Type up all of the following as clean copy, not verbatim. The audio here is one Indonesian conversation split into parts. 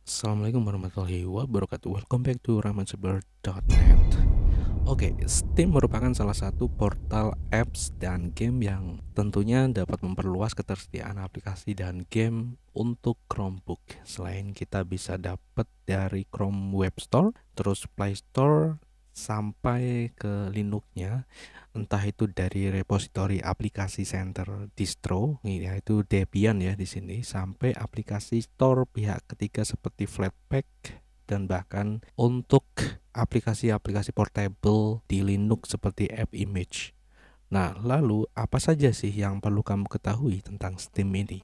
Assalamualaikum warahmatullahi wabarakatuh. Welcome back to rahmansaber.net. Oke, Steam merupakan salah satu portal apps dan game yang tentunya dapat memperluas ketersediaan aplikasi dan game untuk Chromebook. Selain kita bisa dapat dari Chrome Web Store, terus Play Store, sampai ke Linux-nya, entah itu dari repositori aplikasi center distro, yaitu Debian ya di sini, sampai aplikasi store pihak ketiga seperti Flatpak, dan bahkan untuk aplikasi-aplikasi portable di Linux seperti AppImage. Nah, lalu apa saja sih yang perlu kamu ketahui tentang Steam ini?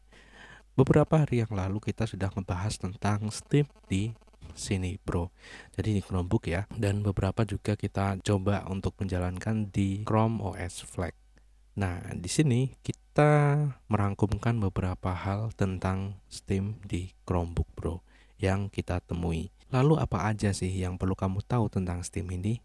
Beberapa hari yang lalu kita sudah membahas tentang Steam di sini, bro. Jadi di Chromebook ya, dan beberapa juga kita coba untuk menjalankan di Chrome OS Flash. Nah, di sini kita merangkumkan beberapa hal tentang Steam di Chromebook, bro, yang kita temui. Lalu apa aja sih yang perlu kamu tahu tentang Steam ini?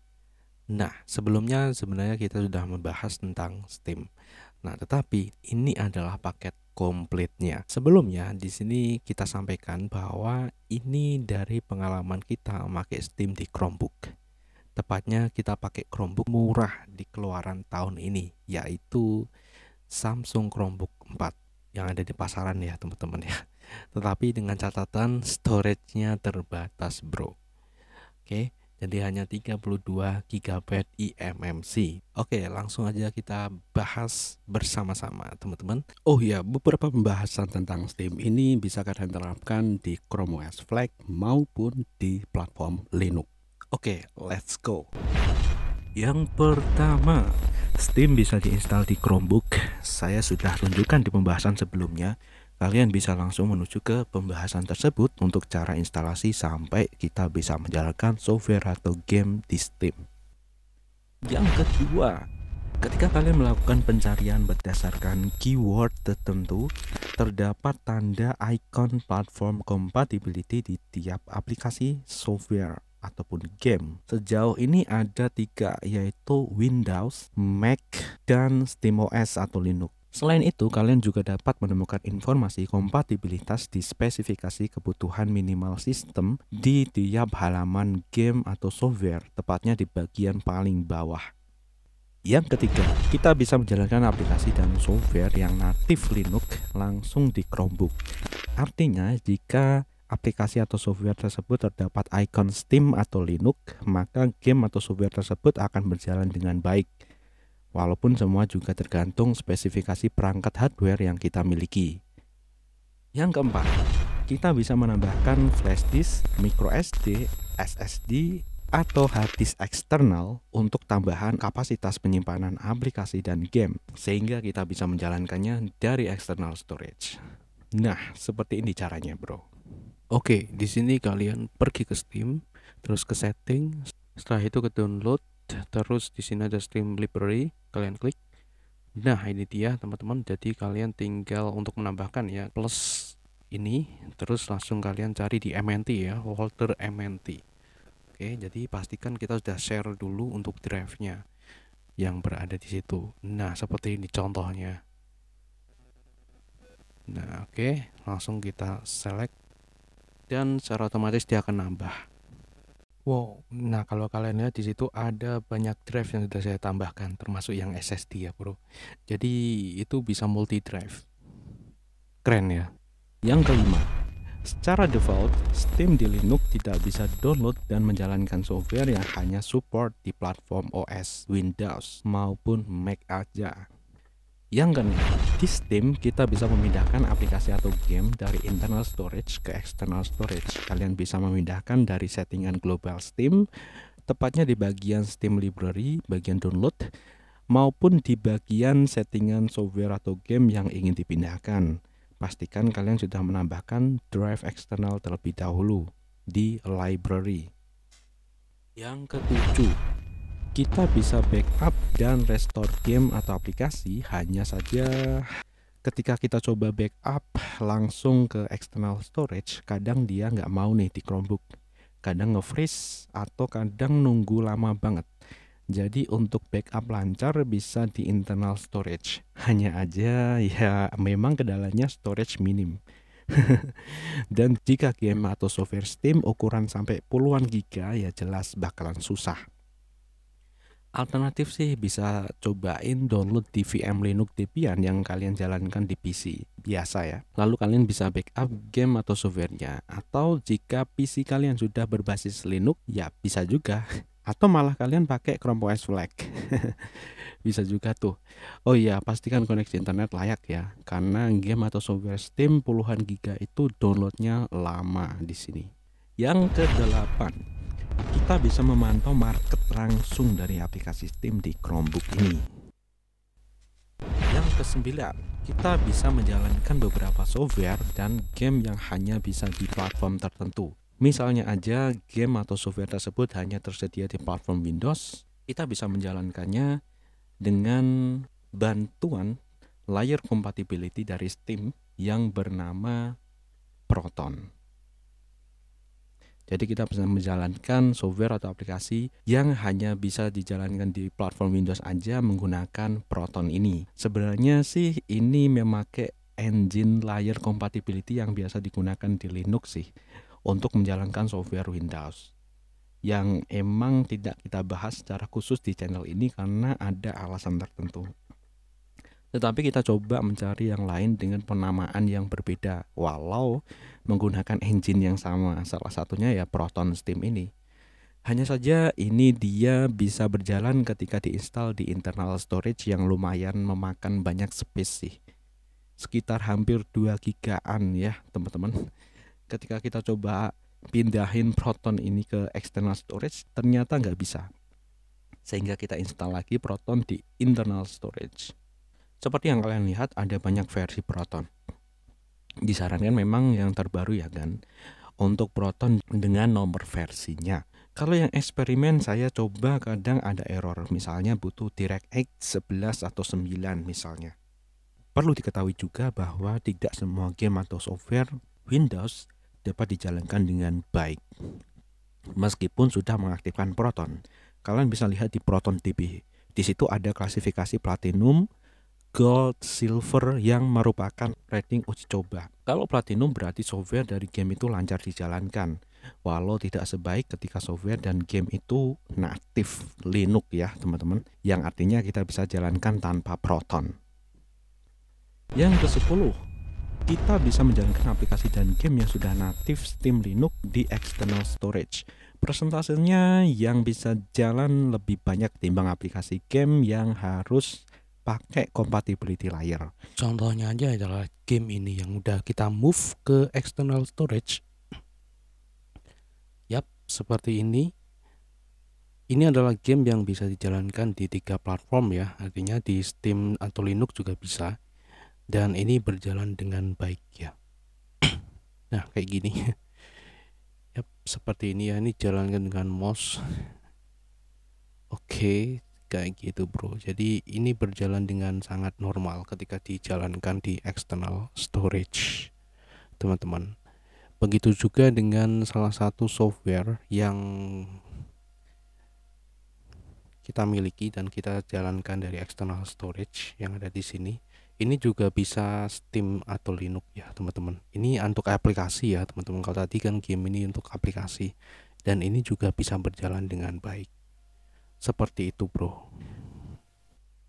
Nah, sebelumnya sebenarnya kita sudah membahas tentang Steam. Nah, tetapi ini adalah paket komplitnya. Sebelumnya di sini kita sampaikan bahwa ini dari pengalaman kita memakai Steam di Chromebook. Tepatnya kita pakai Chromebook murah di keluaran tahun ini, yaitu Samsung Chromebook 4 yang ada di pasaran ya teman-teman ya. Tetapi dengan catatan storage-nya terbatas, bro. Oke, jadi hanya 32 GB eMMC. Oke, langsung aja kita bahas bersama-sama teman-teman. Oh ya, beberapa pembahasan tentang Steam ini bisa kalian terapkan di Chrome OS Flash maupun di platform Linux. Oke, let's go. Yang pertama, Steam bisa diinstal di Chromebook. Saya sudah tunjukkan di pembahasan sebelumnya. Kalian bisa langsung menuju ke pembahasan tersebut untuk cara instalasi sampai kita bisa menjalankan software atau game di Steam. Yang kedua, ketika kalian melakukan pencarian berdasarkan keyword tertentu, terdapat tanda icon platform compatibility di tiap aplikasi software ataupun game. Sejauh ini ada 3, yaitu Windows, Mac, dan SteamOS atau Linux. Selain itu, kalian juga dapat menemukan informasi kompatibilitas di spesifikasi kebutuhan minimal sistem di tiap halaman game atau software, tepatnya di bagian paling bawah. Yang ketiga, kita bisa menjalankan aplikasi dan software yang natif Linux langsung di Chromebook. Artinya, jika aplikasi atau software tersebut terdapat icon Steam atau Linux, maka game atau software tersebut akan berjalan dengan baik. Walaupun semua juga tergantung spesifikasi perangkat hardware yang kita miliki. Yang keempat, kita bisa menambahkan flash disk, micro SD, SSD, atau hard disk eksternal untuk tambahan kapasitas penyimpanan aplikasi dan game, sehingga kita bisa menjalankannya dari external storage. Nah, seperti ini caranya, bro. Oke, di sini kalian pergi ke Steam, terus ke setting, setelah itu ke download, terus di sini ada Steam Library, kalian klik. Nah, ini dia teman-teman. Jadi kalian tinggal untuk menambahkan ya plus ini, terus langsung kalian cari di MNT ya, folder MNT. Oke, jadi pastikan kita sudah share dulu untuk drive-nya yang berada di situ. Nah, seperti ini contohnya. Nah, oke, langsung kita select dan secara otomatis dia akan nambah. Wow, nah kalau kalian lihat di situ ada banyak drive yang sudah saya tambahkan, termasuk yang SSD ya, bro. Jadi itu bisa multi drive. Keren ya. Yang kelima, secara default, Steam di Linux tidak bisa download dan menjalankan software yang hanya support di platform OS Windows maupun Mac aja. Yang keenam, di Steam kita bisa memindahkan aplikasi atau game dari internal storage ke external storage. Kalian bisa memindahkan dari settingan global Steam, tepatnya di bagian Steam Library, bagian download, maupun di bagian settingan software atau game yang ingin dipindahkan. Pastikan kalian sudah menambahkan drive eksternal terlebih dahulu di library. Yang ketujuh, kita bisa backup dan restore game atau aplikasi. Hanya saja ketika kita coba backup langsung ke external storage, kadang dia nggak mau nih di Chromebook. Kadang nge-freeze atau kadang nunggu lama banget. Jadi untuk backup lancar bisa di internal storage. Hanya aja ya memang kendalanya storage minim. Dan jika game atau software Steam ukuran sampai puluhan giga, ya jelas bakalan susah. Alternatif sih bisa cobain download di VM Linux Debian yang kalian jalankan di PC biasa ya. Lalu kalian bisa backup game atau softwarenya. Atau jika PC kalian sudah berbasis Linux, ya bisa juga. Atau malah kalian pakai Chrome OS Flash. Bisa juga tuh. Oh iya, pastikan koneksi internet layak ya, karena game atau software Steam puluhan giga itu downloadnya lama di sini. Yang ke-8, kita bisa memantau market langsung dari aplikasi Steam di Chromebook ini. Yang ke-9, kita bisa menjalankan beberapa software dan game yang hanya bisa di platform tertentu. Misalnya aja game atau software tersebut hanya tersedia di platform Windows, kita bisa menjalankannya dengan bantuan layer compatibility dari Steam yang bernama Proton. Jadi kita bisa menjalankan software atau aplikasi yang hanya bisa dijalankan di platform Windows aja menggunakan Proton ini. Sebenarnya sih ini memakai engine layer compatibility yang biasa digunakan di Linux sih untuk menjalankan software Windows, yang emang tidak kita bahas secara khusus di channel ini karena ada alasan tertentu. Tetapi kita coba mencari yang lain dengan penamaan yang berbeda walau menggunakan engine yang sama. Salah satunya ya Proton Steam ini. Hanya saja ini dia bisa berjalan ketika diinstal di internal storage yang lumayan memakan banyak space sih. Sekitar hampir 2 gigaan ya teman-teman. Ketika kita coba pindahin Proton ini ke external storage, ternyata nggak bisa. Sehingga kita install lagi Proton di internal storage. Seperti yang kalian lihat, ada banyak versi Proton. Disarankan memang yang terbaru ya kan, untuk Proton dengan nomor versinya. Kalau yang eksperimen saya coba kadang ada error, misalnya butuh DirectX 11 atau 9 misalnya. Perlu diketahui juga bahwa tidak semua game atau software Windows dapat dijalankan dengan baik. Meskipun sudah mengaktifkan Proton, kalian bisa lihat di Proton DB. Di situ ada klasifikasi Platinum, Gold, Silver yang merupakan rating uji coba. Kalau Platinum berarti software dari game itu lancar dijalankan, walau tidak sebaik ketika software dan game itu natif Linux ya teman-teman, yang artinya kita bisa jalankan tanpa Proton. Yang ke-10, kita bisa menjalankan aplikasi dan game yang sudah natif Steam Linux di external storage. Persentasenya yang bisa jalan lebih banyak timbang aplikasi game yang harus pakai compatibility layer. Contohnya aja adalah game ini yang udah kita move ke external storage. Yap, seperti ini. Ini adalah game yang bisa dijalankan di 3 platform ya, artinya di Steam atau Linux juga bisa. Dan ini berjalan dengan baik ya. Nah kayak gini. Yap, seperti ini ya, ini jalankan dengan mouse. Oke, kayak gitu bro. Jadi ini berjalan dengan sangat normal ketika dijalankan di external storage, teman-teman. Begitu juga dengan salah satu software yang kita miliki dan kita jalankan dari external storage yang ada di sini. Ini juga bisa Steam atau Linux ya teman-teman. Ini untuk aplikasi ya teman-teman. Kalau tadi kan game ini untuk aplikasi, dan ini juga bisa berjalan dengan baik. Seperti itu bro.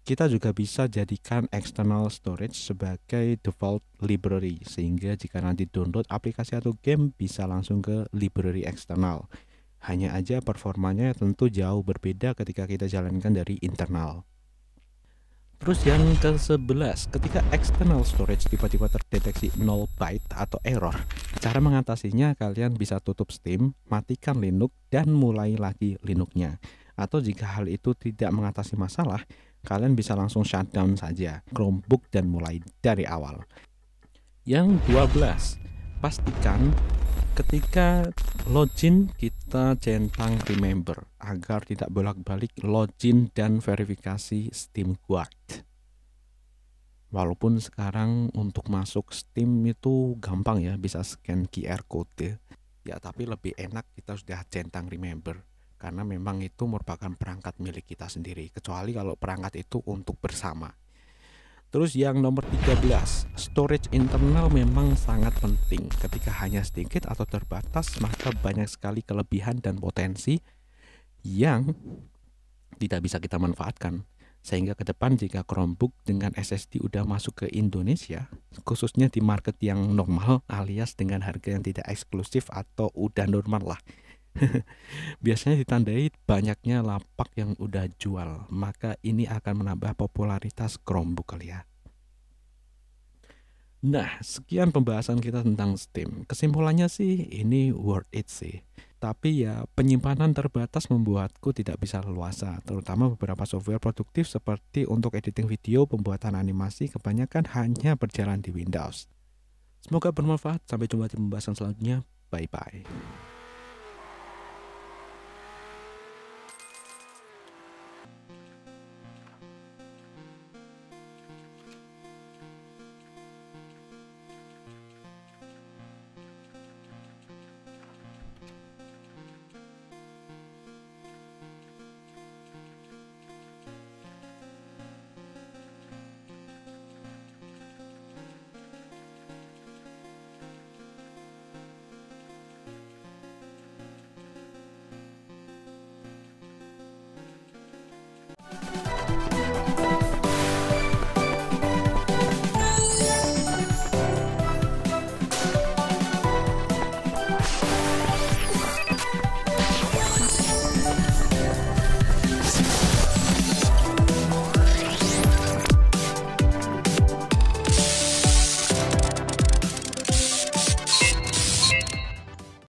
Kita juga bisa jadikan external storage sebagai default library, sehingga jika nanti download aplikasi atau game bisa langsung ke library eksternal. Hanya aja performanya tentu jauh berbeda ketika kita jalankan dari internal. Terus yang ke-11, ketika external storage tiba-tiba terdeteksi 0 byte atau error, cara mengatasinya kalian bisa tutup Steam, matikan Linux, dan mulai lagi Linux-nya. Atau jika hal itu tidak mengatasi masalah, kalian bisa langsung shutdown saja Chromebook dan mulai dari awal. Yang 12, pastikan ketika login kita centang remember agar tidak bolak-balik login dan verifikasi Steam Guard. Walaupun sekarang untuk masuk Steam itu gampang ya, bisa scan QR code ya, tapi lebih enak kita sudah centang remember karena memang itu merupakan perangkat milik kita sendiri, kecuali kalau perangkat itu untuk bersama. Terus yang nomor 13, storage internal memang sangat penting. Ketika hanya sedikit atau terbatas, maka banyak sekali kelebihan dan potensi yang tidak bisa kita manfaatkan. Sehingga ke depan jika Chromebook dengan SSD udah masuk ke Indonesia, khususnya di market yang normal alias dengan harga yang tidak eksklusif atau udah normal lah, biasanya ditandai banyaknya lapak yang udah jual, maka ini akan menambah popularitas Chromebook kali ya. Nah, sekian pembahasan kita tentang Steam. Kesimpulannya sih ini worth it sih. Tapi ya penyimpanan terbatas membuatku tidak bisa leluasa, terutama beberapa software produktif seperti untuk editing video, pembuatan animasi kebanyakan hanya berjalan di Windows. Semoga bermanfaat, sampai jumpa di pembahasan selanjutnya. Bye bye.